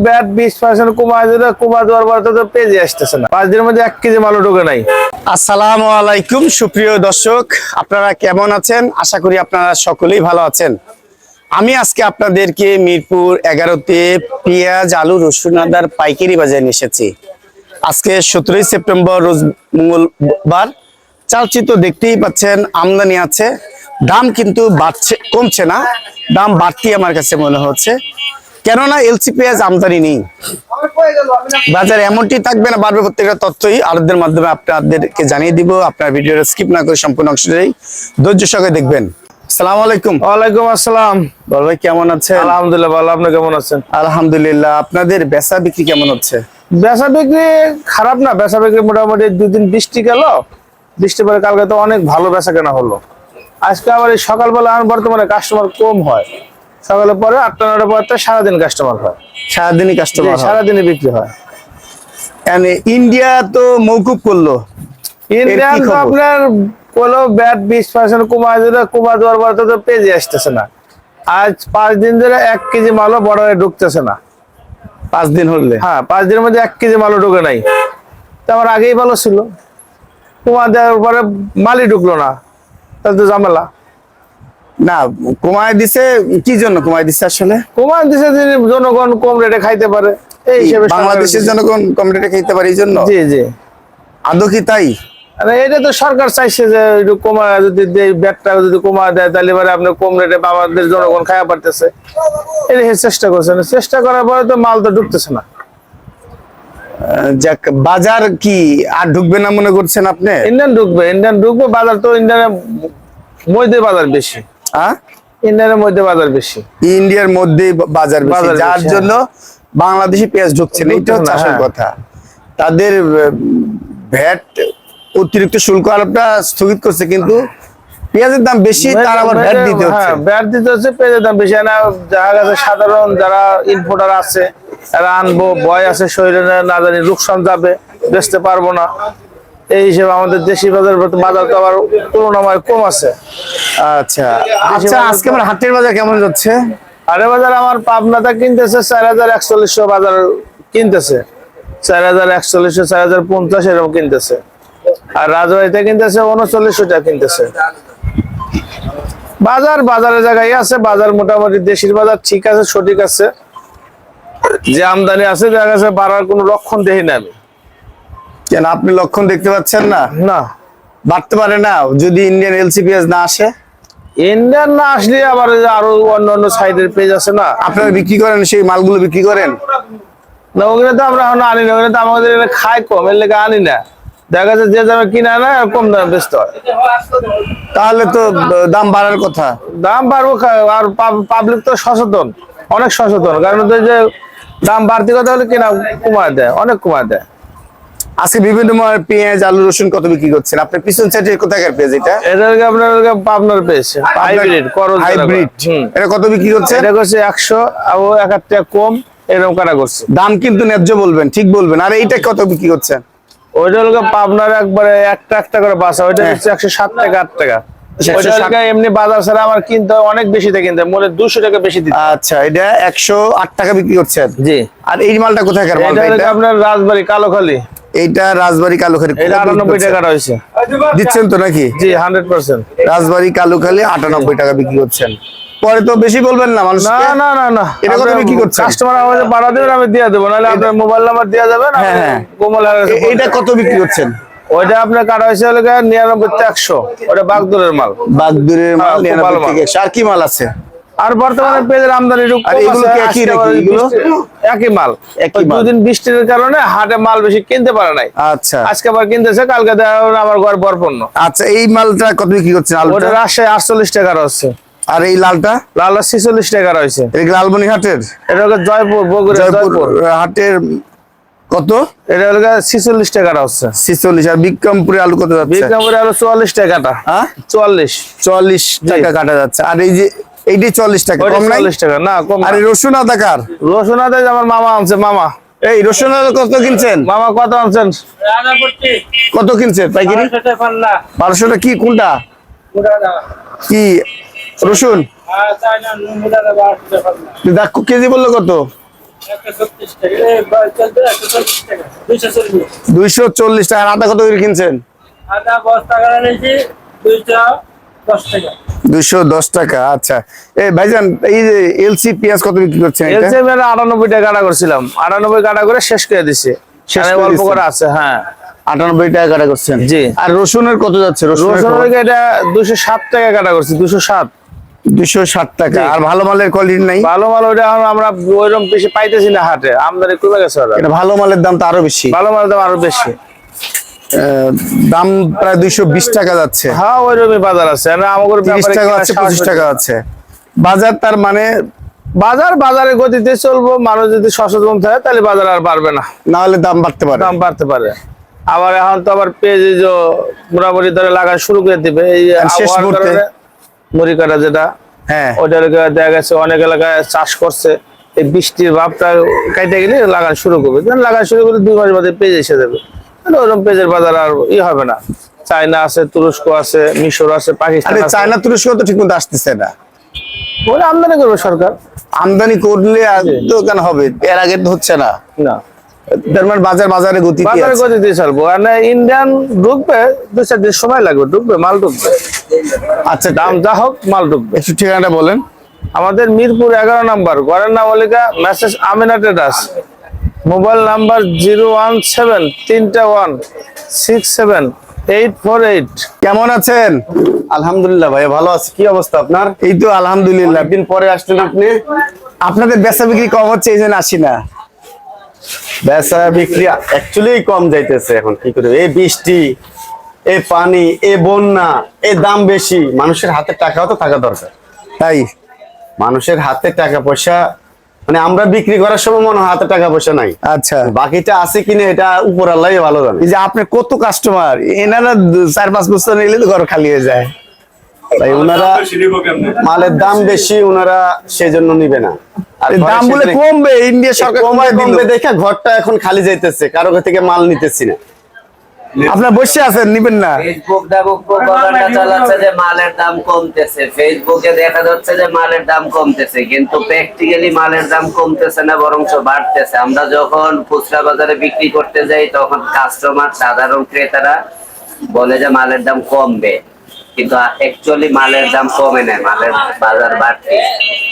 Bat 20% কমা দেওয়ার পর তো পেজে আসতেছে না। 5 দিনের মধ্যে 1 কেজি মালও ঢোকে নাই। আসসালামু আলাইকুম সুপ্রিয় দর্শক, আপনারা কেমন আছেন? আশা করি আপনারা সকলেই ভালো আছেন। আমি আজকে আপনাদেরকে মিরপুর 11তে পেঁয়াজ, আলু, রসুন, আদার পাইকারি বাজারে নিয়ে এসেছি। আজকে 17 সেপ্টেম্বর রোজ মঙ্গলবার। চালচিত্র দেখতেই পাচ্ছেন, আমদানি আছে, দাম কিন্তু বাড়ছে, কমছে না, দাম বাড়তি আমার কাছে মনে হচ্ছে। কেননা এলসি পেঁয়াজ আমদানি নেই, বাজার এমনটি থাকবে না, বাড়বে। প্রত্যেকটা তথ্যই আরবদের মাধ্যমে আপনাদেরকে জানিয়ে দিব। আপনার ভিডিওটা স্কিপ না করে সম্পূর্ণ অংশটাই ধৈর্য সহকারে দেখবেন। আসসালামু আলাইকুম। ওয়ালাইকুম আসসালাম। বল ভাই, কেমন আছেন? আলহামদুলিল্লাহ ভালো, আপনি কেমন আছেন? আলহামদুলিল্লাহ। আপনাদের বেচা বিক্রি কেমন হচ্ছে? বেচা বিক্রি খারাপ না, বেচা বিক্রি মোটামুটি 2 দিন বৃষ্টি গেল, বৃষ্টি পরে কালকে তো অনেক ভালো বেচা কেনা হলো। আজকে আবার এই সকালবেলা বর্তমানে কাস্টমার কম হয়, সকালে পরে 8টা-9টার পর সারাদিন কাস্টমার হয়, সারাদিনই কাস্টমার, সারাদিনই বিক্রি হয়। ইন্ডিয়া তো মওকুফ করলো, ইন্ডিয়ান তো আপনার কোনো ব্যাট 20% কমা দেওয়ার পর তো পেজে আসতেছে না। আজ 5 দিন ধরে 1 কেজি মালও বর্ডারে ঢুকতেছে না। 5 দিন হলে, হ্যাঁ 5 দিনের মধ্যে 1 কেজি মালও ঢুকে নাই। তো আমার আগেই ভালো ছিল, কমা দেওয়ার পরে মালই ঢুকলো না, তাহলে তো ঝামেলা। না কমায় দিছে, কি জন্য কমায় দিছে? আসলে কমা দিছে যে জনগণ কম রেটে খাইতে পারে, এই হিসেবে বাংলাদেশের জনগণ কম রেটে খাইতে পারে, এই জন্য। জি জি, আদৌ কি তাই? এটা তো সরকার চাইছে যে একটু কমা, যদি ব্যাটটা যদি কমা দেয় তাহলে এবারে আপনি কম রেটে আমাদের জনগণ খাওয়া পারতেছে, এটা চেষ্টা করছেন। চেষ্টা করার পরে তো মাল তো ঢুকতেছে না। যাক, বাজার কি আর ঢুকবে না মনে করছেন আপনি? ইন্ডিয়ান ঢুকবে বাজার, তো ইন্ডিয়ানের মধ্যে বাজার বেশি, ইন্ডিয়ানের মধ্যে বাজার বেশি, ইন্ডিয়ার মধ্যে বাজার বেশি, যার জন্য বাংলাদেশি পেঁয়াজ ঢুকছে না। এটা হচ্ছে আসল কথা। তাদের ভ্যাট অতিরিক্ত শুল্ক আরোপটা স্থগিত করছে, কিন্তু পেঁয়াজের দাম বেশি, তার আবার ভ্যাট দিতে হচ্ছে। ভ্যাট দিতে হচ্ছে, পেঁয়াজের দাম বেশি। না যারা কাছে সাধারণ যারা ইম্পোর্টার আছে, তারা আনবো, ভয় আছে শরীরে না জানি লোকসান যাবে, বেচতে পারবো না, এই হিসেবে আমাদের দেশি বাজার তো আবার তুলনাময় কম আছে। আচ্ছা আচ্ছা, আজকে আমার হাটের বাজার কেমন যাচ্ছে? হাটের বাজার আমার পাবনাতে কিনতেছে 4140 বাজার কিনতেছে, 4140, 4050 এরকম কিনতেছে। আর রাজবাড়িতে কিনতেছে 3900 টাকা কিনতেছে। বাজারের জায়গায় আছে, বাজার মোটামুটি দেশের বাজার ঠিক আছে, সঠিক আছে। যে আমদানি আছে দেখা গেছে বাড়ার কোনো লক্ষণ দেখি না আমি। কেন, আপনি লক্ষণ দেখতে পাচ্ছেন না? না, বাড়তে পারে না যদি ইন্ডিয়ান এলসি পেঁয়াজ না আসে। ইন্ডিয়ান না আসলে আবার আরো অন্য সাইডের পেজ আছে না, আপনারা বিক্রি করেন, সেই মালগুলো বিক্রি করেন না? ওখানে তো আমরা এখন আনি না, ওখানে তো আমাদের খাই কম, এর লেগে আনি না। দেখা যাচ্ছে যে দামে কিনা না কম দামে বেচতে হয়। তাহলে তো দাম বাড়ার কথা। দাম বাড়বো, আর পাবলিক তো সচেতন, অনেক সচেতন, কারণ যে দাম বাড়তি কথা হলে কিনা কমায় দেয়, অনেক কমায় দেয়। আজকে বিভিন্ন পেঁয়াজ, আলু, রসুন কত বিক্রি করছেন? আপনার পিছন সাইডে কোথাকার পেঁয়াজ? এটা আপনার পাবনার পেজ, হাইব্রিড করজ, হাইব্রিড। এটা কত বিক্রি করছে? এটা করছে 100, আর 1 টাকা কম এরকম কাটা করছে। দাম কিন্তু ন্যায্য বলবেন, ঠিক বলবেন। আর এইটা কত বিক্রি করছেন? ওইটা হলো পাবনার একবারে একটা করে বাসা, ওইটা হচ্ছে 107 টাকা, 8 টাকা। এমনি বাজার ছাড়া আমার কিনতে অনেক বেশিতে কিনতে, মনে 200 টাকা বেশি দিতে। আচ্ছা, এটা 108 টাকা বিক্রি করছেন? জি। আর এই মালটা কোথাকার মাল? এটা আপনার রাজবাড়ি কালোখালী। এইটা রাজবাড়ি কালোখালী, এটা 98 টাকা হয়েছে। দিচ্ছেন তো নাকি? জি, 100%। রাজবাড়ি কালোখালী 98 টাকা বিক্রি করছেন। পরে তো বেশি বলবেন না মানুষ। না, এটা কত বিক্রি করছেন? কাস্টমার আমাদের বাড়া দেবেন, আমি দিয়ে দেবো, নাহলে আপনার মোবাইল নাম্বার দিয়ে যাবেন। হ্যাঁ, এটা কত বিক্রি করছেন? ওইটা আপনার কাটা হয়েছে 99 থেকে 100, ওটা বাগদুরের মাল। বাগদুরের মাল 99 থেকে 100। আর কি মাল আছে? আর বর্তমানে পেঁয়াজের আমদানি একই মাল। 2 দিন বৃষ্টির কারণে হাটে মাল বেশি কিনতে পারে নাই। আচ্ছা, আজকে আবার কিনতেছে, কালকে আমার ঘর ভরপূর্ণ। আচ্ছা, এই মালটা কত বিক্রি করছেন? ওটা রাজশাহী 48 টাকা হচ্ছে। আর এই লালটা? লাল 46 টাকা রয়েছে। এটা লালমনি হাটের? এটা হলো জয়পুর, বগুড়া জয়পুর হাটের। কত? এটা হলো 46 টাকা হচ্ছে। 46। আর বিক্রমপুরে আলু কত যাচ্ছে? বিক্রমপুরে আলু 44 টাকাটা। 44 টাকা কাটা যাচ্ছে। আর এই যে এইটি 40 টাকা, কম নাই? 40 টাকা না, কম। আর রসুন আদা কার? রসুন আদা আমার মামা আনছে, মামা। এই রসুন আদা কত কিনছেন? মামা কত আনছেন? কত কিনছেন পাইকারি? 1200 টাকা। কি কোনটা? কি রসুন? কেজি বললো কত? 240 টাকা। আর আদা কত করে কিনছেন? আদা বস্তা কাটা নিয়েছি 210 টাকা। 210 টাকা। আচ্ছা, এই ভাইজান, এই যে এলসি পেঁয়াজ কত বিক্রি করছেন এটা? এলসি আমি 98 টাকা কাটা করছিলাম, 98 কাটা করে শেষ করে দিছি। শেষ আর করে অল্প দিছেন? করে আছে, হ্যাঁ। 98 টাকা কাটা করছেন। জি। আর রসুনের কত যাচ্ছে? রসুন এটা 207 টাকা কাটা করছি, 207। 260 টাকা। জি। আর ভালো মালের কোয়ালিটি নাই? ভালো মাল ওইটা এখন আমরা ওইরকম বেশি পাইতেছি না হাটে, আমদানি কমে গেছে ওরা। এটা ভালো মালের দাম তো আরো বেশি। ভালো মালের দাম আরো বেশি। দাম প্রায় 220 টাকা যাচ্ছে। হ্যাঁ, ওইরকমই বাজার আছে। আর আমাদের 30 ব্যাপারে টাকা কিনা আছে, সাহস 25 টাকা হচ্ছে। আছে বাজার। তার মানে বাজারের গতিতে চলবো, মানুষ যদি সচেতন থাকে তাহলে বাজার আর বাড়বে না, না হলে দাম বাড়তে পারে। দাম বাড়তে পারে। আবার এখন তো আবার পেঁয়াজ মোটামুটি ধরে লাগা শুরু করে দিবে এই আর শেষ আবহাওয়ার মুহূর্তে? কারণে। মুড়ি কাটা যেটা, হ্যাঁ, ওইটা দেখা গেছে অনেক এলাকায় চাষ করছে, এই বৃষ্টির ভাবটা কাইটে গেলে লাগান শুরু করবে। লাগান শুরু করলে 2 মাস বাদে পেঁয়াজ এসে যাবে। ওরকম পেঁয়াজের বাজার আর হবে না। চায়না আছে, তুরস্ক আছে, মিশর আছে, পাকিস্তান আরে আছে। চায়না তুরস্ক তো ঠিক মতো আসতেছে না। ওরা আমদানি করবে সরকার। আমদানি করলে আর তো কেন হবে, এর আগে তো হচ্ছে না। না, তার মানে বাজারে গতি বাজারে গতিতে চলবো। আর না, ইন্ডিয়ান ঢুকবে 2-4 দিন সময় লাগবে, ঢুকবে, মাল ঢুকবে। আচ্ছা, দাম যা হোক, মাল ঢুকবে। একটু ঠিকানাটা বলেন। আমাদের মিরপুর 11 নম্বর, ঘরের নাম Alika, Messrs Amina Traders. Mobile number 01731676848। কেমন আছেন? আলহামদুলিল্লাহ ভাই, ভালো আছি। কি অবস্থা আপনার? এই তো আলহামদুলিল্লাহ। একদিন পরে আসলেন আপনি। আপনাদের বেচা বিক্রি কম হচ্ছে, এই জন্য আসি না। বেচা বিক্রি অ্যাকচুয়ালি কম যাইতেছে এখন। কি করে, এই বৃষ্টি, এই পানি, এই বন্যা, এই দাম বেশি। মানুষের হাতে টাকাও তো থাকা দরকার। তাই মানুষের হাতে টাকা পয়সা, মানে আমরা বিক্রি করার সময় মনে হয় হাতে টাকা পয়সা নাই। আচ্ছা, বাকিটা আছে কিনা এটা উপর আল্লাহ ভালো জানে। এই যে আপনার কত কাস্টমার, এনারা 4-5 বছর নিলে তো ঘর খালি হয়ে যায়। তাই ওনারা মালের দাম বেশি, ওনারা সেজন্য নিবে না। আর এই দাম বলে কমবে, ইন্ডিয়া সরকার কমায় দিল। কমবে দেখে ঘরটা এখন খালি যাইতেছে, কারো থেকে মাল নিতেছি না। আপনার বসে আছেন, নিবেন না? ফেসবুক প্রপাগান্ডা চালাচ্ছে যে মালের দাম কমতেছে, ফেসবুকে দেখা যাচ্ছে যে মালের দাম কমতেছে, কিন্তু প্র্যাকটিক্যালি মালের দাম কমতেছে না, বরঞ্চ বাড়তেছে। আমরা যখন খুচরা বাজারে বিক্রি করতে যাই তখন কাস্টমার, সাধারণ ক্রেতারা বলে যে মালের দাম কমবে, কিন্তু অ্যাকচুয়ালি মালের দাম কমে না, মালের বাজার বাড়ছে।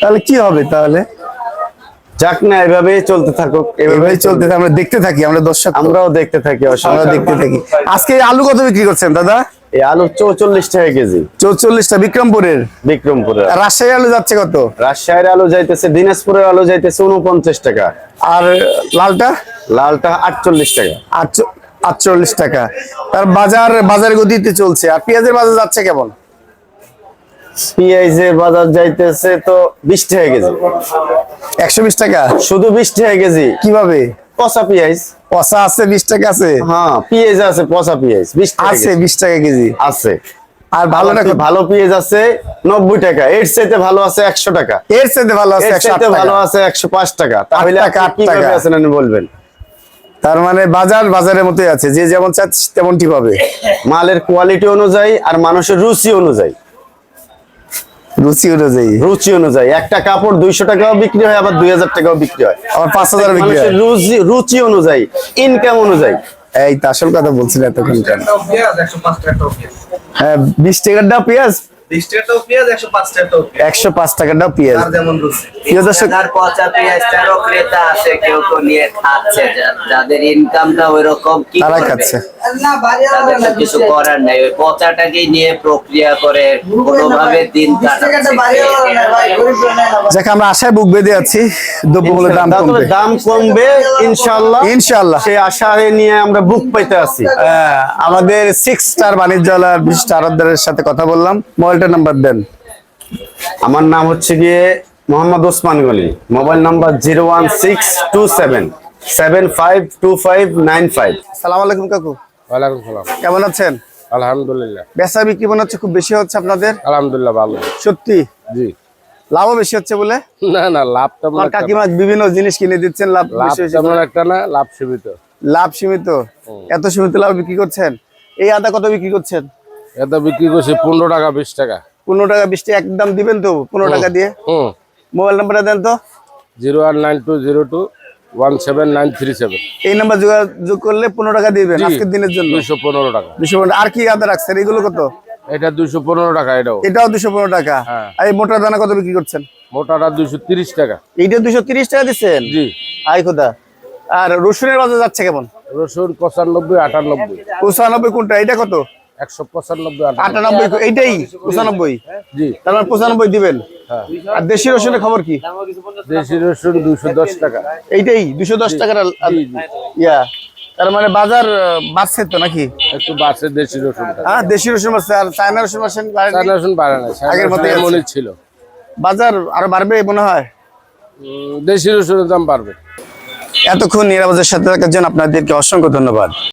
তাহলে কি হবে? তাহলে যাক না, এভাবেই চলতে থাকুক। এভাবেই চলতে থাকে, আমরা দেখতে থাকি, আমরা দর্শক, আমরাও দেখতে থাকি। আমরা দেখতে থাকি। আজকে আলু কত বিক্রি করছেন দাদা? এই আলু 44 টাকা কেজি, 44টা বিক্রমপুরের। বিক্রমপুরে। আর রাজশাহী আলু যাচ্ছে কত? রাজশাহীর আলু যাইতেছে, দিনাজপুরের আলু যাইতেছে 49 টাকা। আর লালটা? লালটা 48 টাকা। 48 টাকা। তার বাজার গতিতে চলছে। আর পেঁয়াজের বাজার যাচ্ছে কেমন? পেঁয়াজের বাজার যাইতেছে তো 20 টাকা কেজি। 120 টাকা? শুধু 20 টাকা কেজি। কিভাবে? পচা পেঁয়াজ। পচা আছে, 20 টাকা আছে? হ্যাঁ, পেঁয়াজ আছে, পচা পেঁয়াজ 20 টাকা আছে, কেজি। 20 টাকা কেজি আছে। আর ভালো না? ভালো পেঁয়াজ আছে 90 টাকা। এর চাইতে ভালো আছে 100 টাকা। এর চাইতে ভালো আছে এর 108 চাইতে ভালো টাকা। আছে 105 টাকা। তাহলে টাকা, আপনি 8 কিভাবে টাকা। আছেন আপনি বলবেন? তার মানে বাজারের মতোই আছে, যে যেমন চাচ্ছে তেমনটি পাবে। মালের কোয়ালিটি অনুযায়ী আর মানুষের রুচি অনুযায়ী। রুচি অনুযায়ী একটা কাপড় 200 টাকাও বিক্রি হয়, আবার 2000 টাকাও বিক্রি হয়, আবার 5000 বিক্রি হয়। মানুষের রুচি অনুযায়ী, ইনকাম অনুযায়ী। এই তো আসল কথা বলছিলেন এতক্ষণ কেন? হ্যাঁ, 20 টাকারটা পেঁয়াজ, 105 টাকারটাও পেঁয়াজ। প্রিয় দর্শক, আর পচা পেঁয়াজটারও ক্রেতা আছে, কেউ কেউ নিয়ে খাচ্ছে, যাদের ইনকামটা ওইরকম, কি তারা করবে? খাচ্ছে। তাদের তো কিছু করার নাই, ওই পচাটাকেই নিয়ে প্রক্রিয়া করে কোনোভাবে দিন কাটাচ্ছে। যাকে আমরা আশায় বুক বেঁধে আছি, দ্রব্যমূল্যের দাম তবে কমবে। দাম কমবে ইনশাআল্লাহ। ইনশাআল্লাহ। সেই আশায় নিয়ে আমরা বুক পাইতে আছি। আমাদের 6 স্টার বাণিজ্যালয়ের বিশিষ্ট আড়তদারের সাথে কথা বললাম। মোবাইলটা নাম্বার দেন। আমার নাম হচ্ছে গিয়ে মোহাম্মদ ওসমান গনি। Mobile number 01627752595। আসসালামু আলাইকুম কাকু, ওয়ালাইকুম সালাম। কেমন আছেন? আলহামদুলিল্লাহ। বেচা বিক্রি মনে হচ্ছে খুব বেশি হচ্ছে আপনাদের? আলহামদুলিল্লাহ ভালো। সত্যি? জি। লাভও বেশি হচ্ছে বলে? না না, লাভ তেমন আমার একটা না। কাকিমা বিভিন্ন জিনিস কিনে দিচ্ছেন, লাভ লাভ বেশি হয়েছে। তেমন একটা না, লাভ সীমিত। লাভ সীমিত? এত সীমিত লাভ বিক্রি করছেন? এই আদা কত বিক্রি করছেন? এত বিক্রি করছি 15 টাকা 20 টাকা। 15 টাকা 20 টাকা একদম দিবেন তো? 15 টাকা দিয়ে হুম। মোবাইল নাম্বারটা দেন তো। 0192021 17937 এই নাম্বার যোগাযোগ করলে 15 টাকা দিবেন আজকের দিনের জন্য। 215 টাকা। 215 আর কি আদা রাখছেন এগুলো কত? এটা 215 টাকা। এটাও 215 টাকা। হ্যাঁ। আর এই মোটা দানা কত বিক্রি করছেন? মোটাটা 230 টাকা। এইটা 230 টাকা দিচ্ছেন? জি। আই খোদা। আর রসুনের বাজার যাচ্ছে কেমন? রসুন 95 98 95 কোনটা? এটা কত? 195 98 এইটাই 95? জি। তার মানে 95 দিবেন। হ্যাঁ। আর দেশি রসুনের খবর কি? দেশি রসুন 210 টাকা। এইটাই 210 টাকার ইয়া। তার মানে বাজার বাড়ছে তো নাকি? একটু বাড়ছে দেশি রসুনটা। হ্যাঁ দেশি রসুন বাড়ছে। আর চায়না রসুন বাড়ছেন? চায়না রসুন বাড়ে না, আগের মতোই আছে। এমনই ছিল। বাজার আরো বাড়বে মনে হয়। দেশি রসুনের দাম বাড়বে। এতক্ষণ নিরাপদের সাথে থাকার জন্য আপনাদেরকে অসংখ্য ধন্যবাদ।